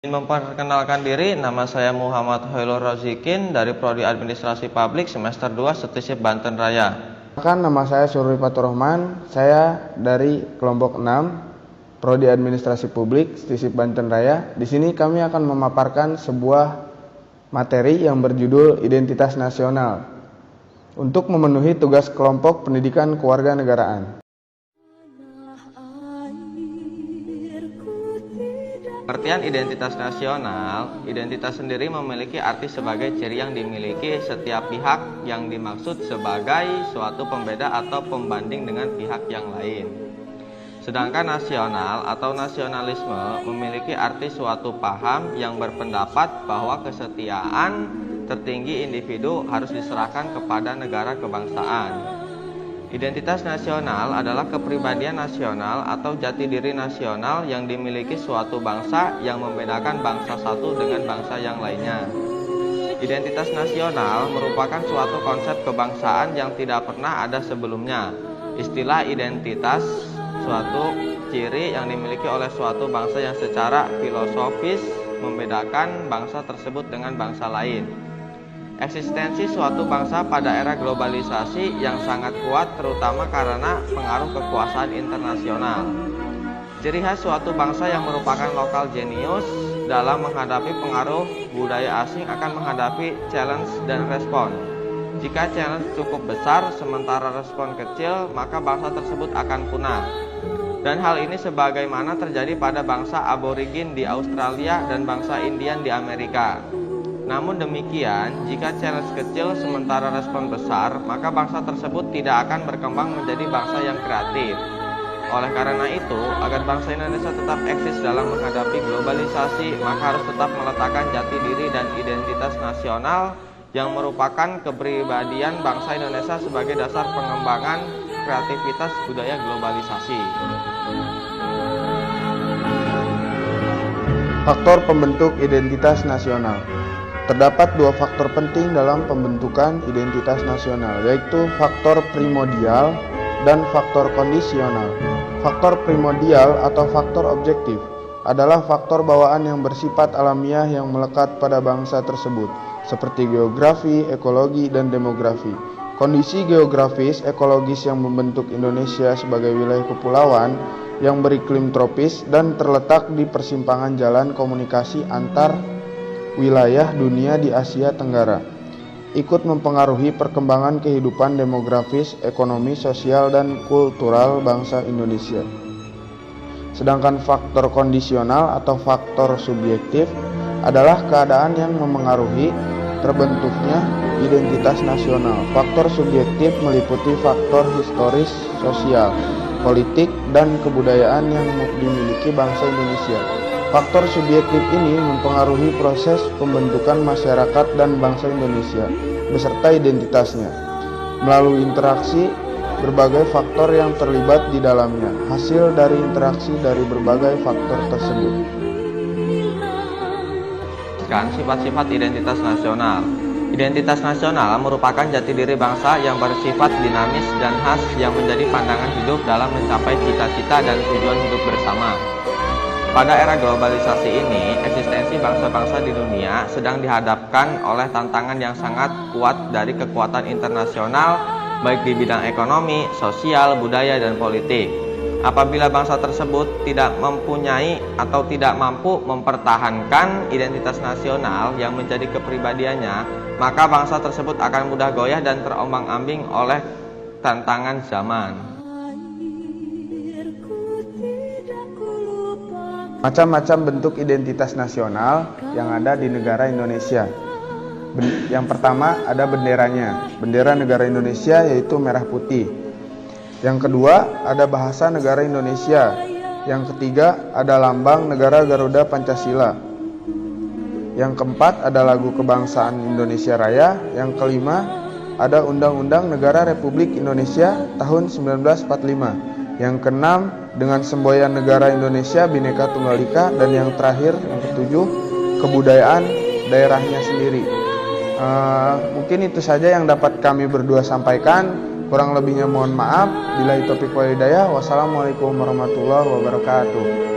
Memperkenalkan diri, nama saya Muhammad Hoylur Rozikin dari Prodi Administrasi Publik semester 2 Setisip Banten Raya. Nama saya Sururi Faturrahman, saya dari kelompok 6 Prodi Administrasi Publik Setisip Banten Raya. Di sini kami akan memaparkan sebuah materi yang berjudul Identitas Nasional untuk memenuhi tugas kelompok pendidikan kewarganegaraan. Pengertian identitas nasional, identitas sendiri memiliki arti sebagai ciri yang dimiliki setiap pihak yang dimaksud sebagai suatu pembeda atau pembanding dengan pihak yang lain. Sedangkan nasional atau nasionalisme memiliki arti suatu paham yang berpendapat bahwa kesetiaan tertinggi individu harus diserahkan kepada negara kebangsaan. Identitas nasional adalah kepribadian nasional atau jati diri nasional yang dimiliki suatu bangsa yang membedakan bangsa satu dengan bangsa yang lainnya. Identitas nasional merupakan suatu konsep kebangsaan yang tidak pernah ada sebelumnya. Istilah identitas suatu ciri yang dimiliki oleh suatu bangsa yang secara filosofis membedakan bangsa tersebut dengan bangsa lain. Eksistensi suatu bangsa pada era globalisasi yang sangat kuat terutama karena pengaruh kekuasaan internasional. Ciri khas suatu bangsa yang merupakan lokal genius dalam menghadapi pengaruh budaya asing akan menghadapi challenge dan respon. Jika challenge cukup besar sementara respon kecil, maka bangsa tersebut akan punah. Dan hal ini sebagaimana terjadi pada bangsa aborigin di Australia dan bangsa Indian di Amerika. Namun demikian, jika challenge kecil sementara respon besar, maka bangsa tersebut tidak akan berkembang menjadi bangsa yang kreatif. Oleh karena itu, agar bangsa Indonesia tetap eksis dalam menghadapi globalisasi, maka harus tetap meletakkan jati diri dan identitas nasional yang merupakan kepribadian bangsa Indonesia sebagai dasar pengembangan kreativitas budaya globalisasi. Faktor pembentuk identitas nasional. Terdapat dua faktor penting dalam pembentukan identitas nasional, yaitu faktor primordial dan faktor kondisional. Faktor primordial atau faktor objektif adalah faktor bawaan yang bersifat alamiah yang melekat pada bangsa tersebut, seperti geografi, ekologi, dan demografi. Kondisi geografis ekologis yang membentuk Indonesia sebagai wilayah kepulauan yang beriklim tropis dan terletak di persimpangan jalan komunikasi antar wilayah dunia di Asia Tenggara, ikut mempengaruhi perkembangan kehidupan demografis, ekonomi, sosial, dan kultural bangsa Indonesia. Sedangkan faktor kondisional atau faktor subjektif adalah keadaan yang memengaruhi terbentuknya identitas nasional. Faktor subjektif meliputi faktor historis, sosial, politik, dan kebudayaan yang dimiliki bangsa Indonesia. Faktor subjektif ini mempengaruhi proses pembentukan masyarakat dan bangsa Indonesia beserta identitasnya melalui interaksi berbagai faktor yang terlibat di dalamnya. Hasil dari interaksi dari berbagai faktor tersebut. Sifat-sifat identitas nasional. Identitas nasional merupakan jati diri bangsa yang bersifat dinamis dan khas yang menjadi pandangan hidup dalam mencapai cita-cita dan tujuan hidup bersama. Pada era globalisasi ini, eksistensi bangsa-bangsa di dunia sedang dihadapkan oleh tantangan yang sangat kuat dari kekuatan internasional, baik di bidang ekonomi, sosial, budaya, dan politik. Apabila bangsa tersebut tidak mempunyai atau tidak mampu mempertahankan identitas nasional yang menjadi kepribadiannya, maka bangsa tersebut akan mudah goyah dan terombang-ambing oleh tantangan zaman. Macam-macam bentuk identitas nasional yang ada di negara Indonesia. Yang pertama ada benderanya. Bendera negara Indonesia yaitu merah putih. Yang kedua ada bahasa negara Indonesia. Yang ketiga ada lambang negara Garuda Pancasila. Yang keempat ada lagu kebangsaan Indonesia Raya. Yang kelima ada Undang-Undang Negara Republik Indonesia tahun 1945. Yang keenam dengan semboyan negara Indonesia Bhinneka Tunggal Ika, dan yang terakhir yang ketujuh kebudayaan daerahnya sendiri. Mungkin itu saja yang dapat kami berdua sampaikan. Kurang lebihnya mohon maaf. Billahi taufiq wal hidayah. Wassalamualaikum warahmatullahi wabarakatuh.